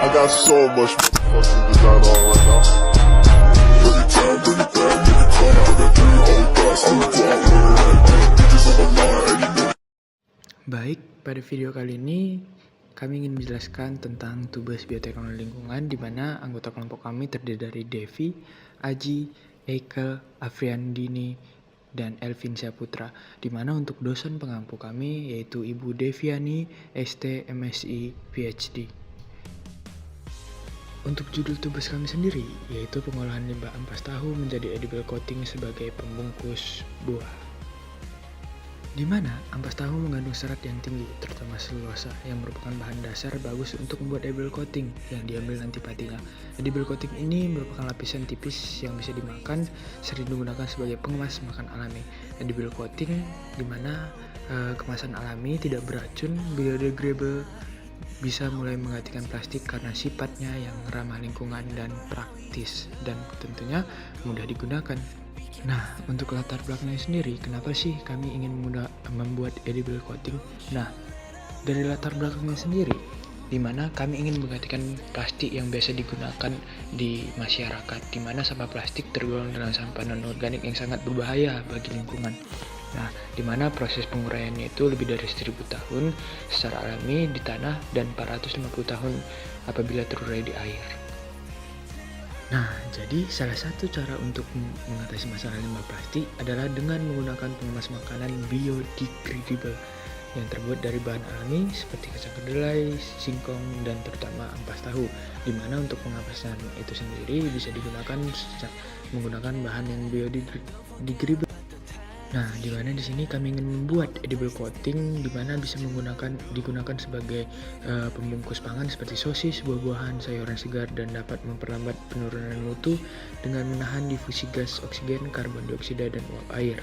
I got so much motherfucking design on right now. Bring it down, bring it down, make it come. I got 3 whole guys, 2 bitches on the line, and you know. Baik, pada video kali ini kami ingin menjelaskan tentang tugas bioteknologi lingkungan di mana anggota kelompok kami terdiri dari Devi, Aji, Eikel, Afriandini, dan Elvin Syaputra. Di mana untuk dosen pengampu kami yaitu Ibu Deviani, ST, MSI, PhD. Untuk judul tugas kami sendiri yaitu pengolahan limbah ampas tahu menjadi edible coating sebagai pembungkus buah. Di mana ampas tahu mengandung serat yang tinggi, terutama selulosa, yang merupakan bahan dasar bagus untuk membuat edible coating yang diambil antipatinya. Edible coating ini merupakan lapisan tipis yang bisa dimakan, sering digunakan sebagai pengemas makan alami. Edible coating di mana kemasan alami tidak beracun, biodegradable, bisa mulai menggantikan plastik karena sifatnya yang ramah lingkungan dan praktis, dan tentunya mudah digunakan. Nah, untuk latar belakangnya sendiri, kenapa sih kami ingin membuat edible coating? Nah, dari latar belakangnya sendiri, di mana kami ingin menggantikan plastik yang biasa digunakan di masyarakat, di mana sampah plastik tergolong dalam sampah non-organik yang sangat berbahaya bagi lingkungan. Nah, di mana proses penguraiannya itu lebih dari 1000 tahun secara alami di tanah dan 450 tahun apabila terurai di air. Nah, jadi salah satu cara untuk mengatasi masalah limbah plastik adalah dengan menggunakan pengemas makanan biodegradable yang terbuat dari bahan alami seperti kacang kedelai, singkong, dan terutama ampas tahu. Di mana untuk pengapasan itu sendiri bisa digunakan menggunakan bahan yang biodegradable. Nah, di mana di sini kami ingin membuat edible coating di mana bisa digunakan sebagai pembungkus pangan seperti sosis, buah-buahan, sayuran segar, dan dapat memperlambat penurunan mutu dengan menahan difusi gas oksigen, karbon dioksida, dan uap air.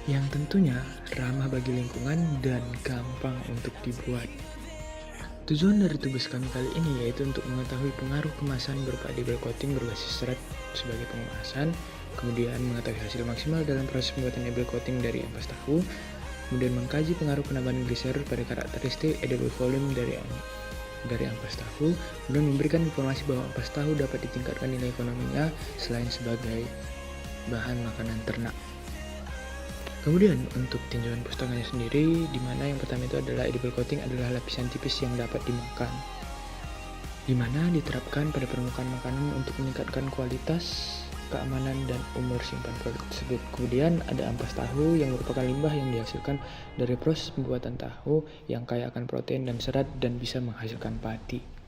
Yang tentunya ramah bagi lingkungan dan gampang untuk dibuat. Tujuan dari tugas kami kali ini yaitu untuk mengetahui pengaruh kemasan berupa edible coating berbasis serat sebagai pengemasan, kemudian mengetahui hasil maksimal dalam proses pembuatan edible coating dari ampas tahu, kemudian mengkaji pengaruh penambahan gliserol pada karakteristik edible volume dari ampas tahu, kemudian memberikan informasi bahwa ampas tahu dapat ditingkatkan nilai ekonominya selain sebagai bahan makanan ternak. Kemudian untuk tinjauan pustakanya sendiri, di mana yang pertama itu adalah edible coating adalah lapisan tipis yang dapat dimakan, di mana diterapkan pada permukaan makanan untuk meningkatkan kualitas, keamanan, dan umur simpan produk tersebut. Kemudian ada ampas tahu yang merupakan limbah yang dihasilkan dari proses pembuatan tahu yang kaya akan protein dan serat dan bisa menghasilkan pati.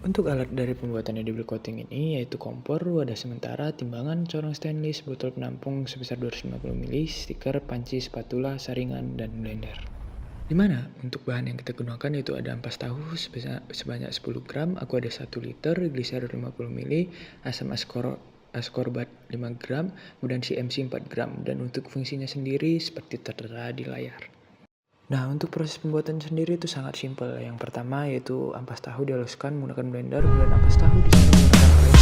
Untuk alat dari pembuatan edible coating ini yaitu kompor, wadah sementara, timbangan, corong stainless, botol penampung sebesar 250 ml, stiker, panci, spatula, saringan, dan blender. Dimana untuk bahan yang kita gunakan yaitu ada ampas tahu sebanyak 10 gram, aqua ada 1 liter, gliserol 50 ml, asam ascorbat 5 gram, kemudian CMC 4 gram, dan untuk fungsinya sendiri seperti tertera di layar. Nah, untuk proses pembuatan sendiri itu sangat simpel. Yang pertama yaitu ampas tahu dihaluskan menggunakan blender, kemudian ampas tahu disini menggunakan air.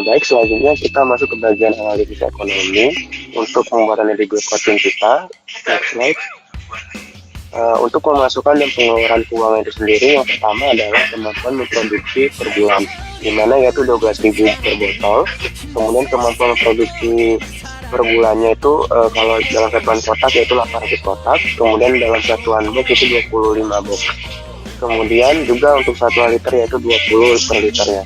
Baik, selanjutnya kita masuk ke bagian analisis ekonomi untuk pembuatan edible coating kita. Next slide. Untuk pemasukan dan pengeluaran keuangan itu sendiri, yang pertama adalah kemampuan memproduksi per bulan, di mana yaitu 12.000 per botol. Kemudian kemampuan memproduksi per bulannya itu kalau dalam satuan kotak yaitu 800 kotak, kemudian dalam satuan box itu 25 box. Kemudian juga untuk satuan liter yaitu 20 per liternya.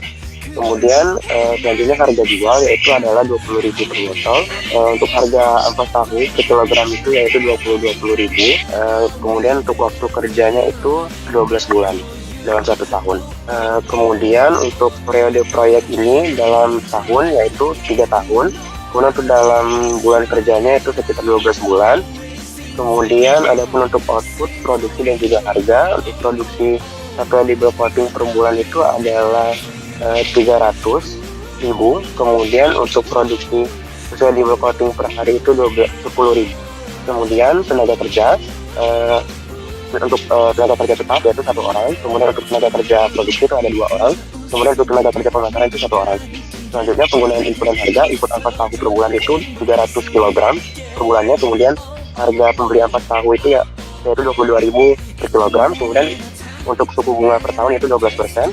Kemudian selanjutnya harga jual yaitu adalah 20.000 per botol. Untuk harga ampas tahu per kilogram itu yaitu 20.000. Kemudian untuk waktu kerjanya itu 12 bulan dalam 1 tahun. Kemudian untuk periode proyek ini dalam tahun yaitu 3 tahun. Kemudian untuk dalam bulan kerjanya itu sekitar 12 bulan. Kemudian ada pun untuk output, produksi dan juga harga. Untuk produksi satu edible coating per bulan itu adalah 300.000. Kemudian untuk produksi satu edible coating per hari itu 10.000. Kemudian tenaga kerja untuk tenaga kerja tetap yaitu 1 orang. Kemudian untuk tenaga kerja produksi itu ada 2 orang. Kemudian untuk tenaga kerja pemasaran itu 1 orang. Selanjutnya penggunaan input dan harga. Input ampas tahu per bulan itu 300 kg per bulannya. Kemudian harga pembeli ampas tahu itu yaitu 22.000 per kilogram. Kemudian untuk suku bunga per tahun itu 12%.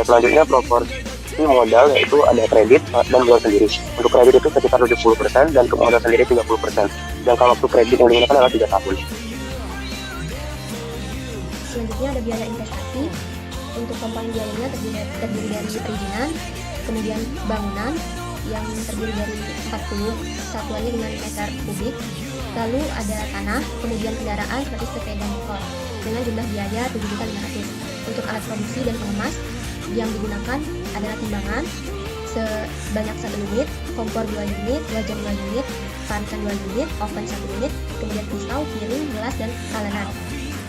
Selanjutnya proporsi modal yaitu ada kredit dan modal sendiri. Untuk kredit itu sekitar 70% dan untuk modal sendiri 30%. Jangka waktu kredit yang digunakan adalah 3 tahun. Selanjutnya ada biaya investasi. Untuk komponen biayanya terdiri dari perizinan, kemudian bangunan yang terdiri dari 40 satuannya dengan meter kubik, lalu ada tanah, kemudian kendaraan seperti sepeda motor dengan jumlah biaya 7.500. Untuk alat produksi dan pengemas yang digunakan adalah timbangan sebanyak 1 unit, kompor 2 unit, wajan 2 unit, panikan 2 unit, oven 1 unit, kemudian pisau, piring, gelas, dan kalenan.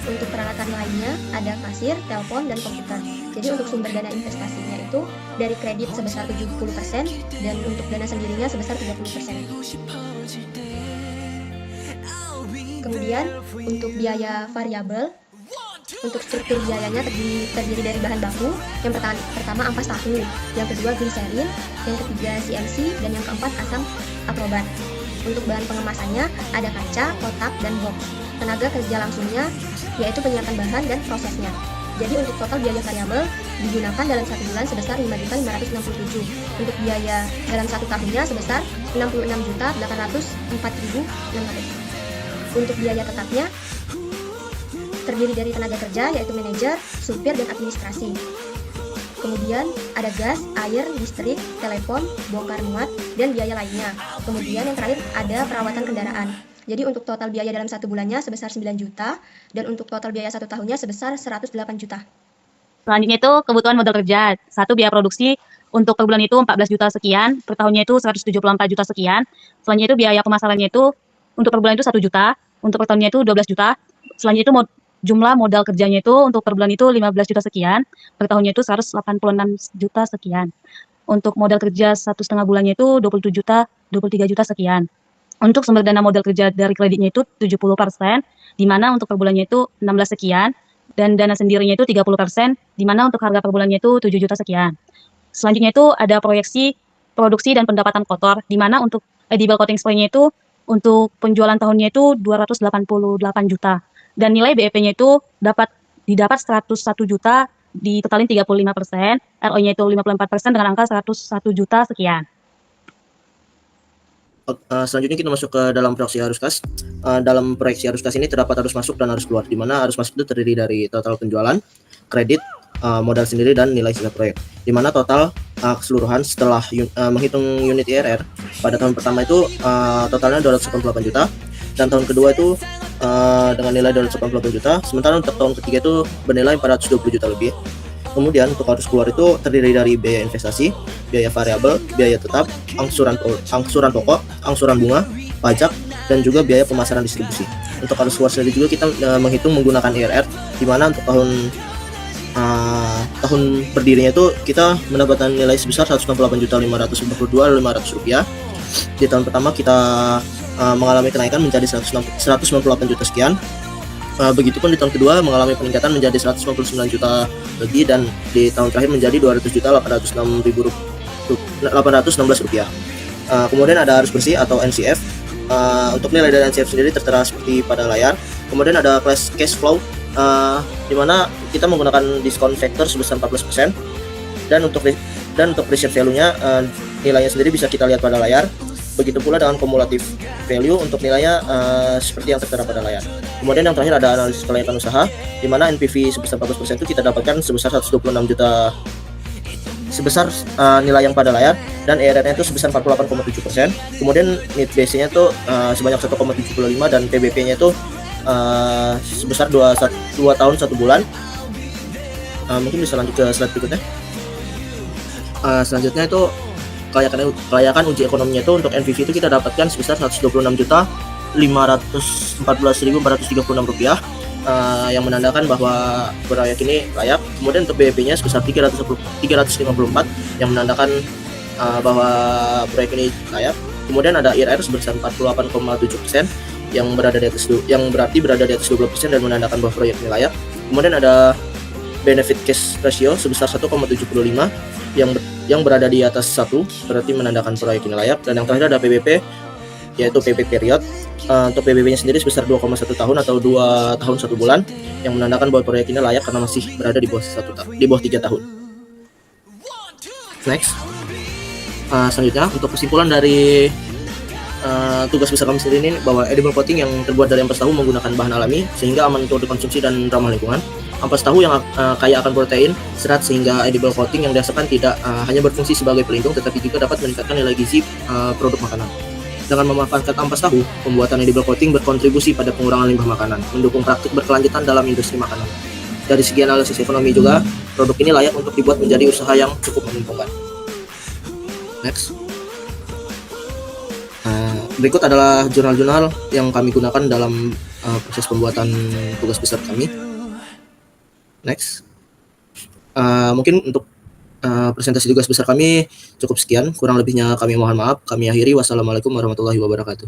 Untuk peralatan lainnya ada kasir, telepon, dan komputer. Jadi untuk sumber dana investasinya itu dari kredit sebesar 70% dan untuk dana sendirinya sebesar 30%. Kemudian untuk biaya variabel, untuk struktur biayanya terdiri dari bahan baku. Yang pertama ampas tahu, yang kedua gliserin, yang ketiga CMC, dan yang keempat asam aprobat. Untuk bahan pengemasannya ada kaca, kotak, dan box. Tenaga kerja langsungnya yaitu penyiapan bahan dan prosesnya. Jadi untuk total biaya variabel digunakan dalam 1 bulan sebesar 5.567. Untuk biaya dalam 1 tahunnya sebesar 66.804.600. Untuk biaya tetapnya terdiri dari tenaga kerja yaitu manajer, supir, dan administrasi. Kemudian ada gas, air, listrik, telepon, bongkar muat, dan biaya lainnya. Kemudian yang terakhir ada perawatan kendaraan. Jadi untuk total biaya dalam 1 bulannya sebesar 9 juta dan untuk total biaya 1 tahunnya sebesar 108 juta. Selanjutnya itu kebutuhan modal kerja. 1 biaya produksi untuk per bulan itu 14 juta sekian, per tahunnya itu 174 juta sekian. Selanjutnya itu biaya pemasarannya itu untuk per bulan itu 1 juta, untuk per tahunnya itu 12 juta. Selanjutnya itu jumlah modal kerjanya itu untuk per bulan itu 15 juta sekian, per tahunnya itu 186 juta sekian. Untuk modal kerja 1,5 bulannya itu 27 juta, 23 juta sekian. Untuk sumber dana modal kerja dari kreditnya itu 70%, di mana untuk per bulannya itu 16 sekian, dan dana sendirinya itu 30%, di mana untuk harga per bulannya itu 7 juta sekian. Selanjutnya itu ada proyeksi produksi dan pendapatan kotor, di mana untuk edible coating spray-nya itu untuk penjualan tahunnya itu 288 juta, dan nilai BEP-nya itu didapat 101 juta, ditotalin 35%, ROI-nya itu 54% dengan angka 101 juta sekian. Selanjutnya kita masuk ke dalam proyeksi arus kas. Dalam proyeksi arus kas ini terdapat arus masuk dan arus keluar, di mana arus masuk itu terdiri dari total penjualan, kredit, modal sendiri, dan nilai sisa proyek. Di mana total keseluruhan setelah menghitung unit IRR pada tahun pertama itu totalnya 288 juta, dan tahun kedua itu dengan nilai 288 juta, sementara untuk tahun ketiga itu bernilai 420 juta lebih. Kemudian untuk arus keluar itu terdiri dari biaya investasi, biaya variabel, biaya tetap, angsuran pokok, angsuran bunga, pajak, dan juga biaya pemasaran distribusi. Untuk arus keluar sendiri juga kita menghitung menggunakan IRR, di mana untuk tahun berdirinya itu kita mendapatkan nilai sebesar 168.542.500 rupiah. Di tahun pertama kita mengalami kenaikan menjadi 198 juta sekian. Begitupun di tahun kedua mengalami peningkatan menjadi 159 juta lebih, dan di tahun terakhir menjadi 200.816 rupiah. Kemudian ada arus bersih atau NCF. Untuk nilai dari NCF sendiri tertera seperti pada layar. Kemudian ada cash flow, di mana kita menggunakan diskon factor sebesar 14%, dan untuk reserve value-nya nilainya sendiri bisa kita lihat pada layar. Begitu pula dengan cumulative value, untuk nilainya seperti yang tertera pada layar. Kemudian yang terakhir ada analisis kelayakan usaha, di mana NPV sebesar 14% itu kita dapatkan sebesar 126 juta sebesar nilai yang pada layar, dan ERR-nya itu sebesar 48,7%. Kemudian net BC-nya itu sebanyak 1,75, dan PBP-nya itu sebesar 2 tahun 1 bulan. Mungkin bisa lanjut ke slide berikutnya. Selanjutnya itu kelayakan uji ekonominya itu untuk NPV itu kita dapatkan sebesar 126 juta, Rp514.436 yang menandakan bahwa proyek ini layak. Kemudian untuk BEP-nya sebesar 354 yang menandakan bahwa proyek ini layak. Kemudian ada IRR sebesar 48,7% yang berarti berada di atas 20% dan menandakan bahwa proyek ini layak. Kemudian ada benefit cash ratio sebesar 1,75 yang berada di atas 1, berarti menandakan proyek ini layak. Dan yang terakhir ada PBP, yaitu payback period. Untuk PBB-nya sendiri sebesar 2,1 tahun atau 2 tahun 1 bulan, yang menandakan bahwa proyek ini layak karena masih berada di bawah 3 tahun. Next. Selanjutnya untuk kesimpulan dari tugas besar kami sendiri ini, bahwa edible coating yang terbuat dari ampas tahu menggunakan bahan alami sehingga aman untuk dikonsumsi dan ramah lingkungan. Ampas tahu yang kaya akan protein, serat, sehingga edible coating yang dihasilkan tidak hanya berfungsi sebagai pelindung, tetapi juga dapat meningkatkan nilai gizi produk makanan. Dengan memanfaatkan ampas tahu, pembuatan edible coating berkontribusi pada pengurangan limbah makanan, mendukung praktik berkelanjutan dalam industri makanan. Dari segi analisis ekonomi juga, produk ini layak untuk dibuat menjadi usaha yang cukup menguntungkan. Next. Berikut adalah jurnal-jurnal yang kami gunakan dalam proses pembuatan tugas besar kami. Next. Mungkin untuk presentasi tugas besar kami cukup sekian. Kurang lebihnya kami mohon maaf. Kami akhiri. Wassalamualaikum warahmatullahi wabarakatuh.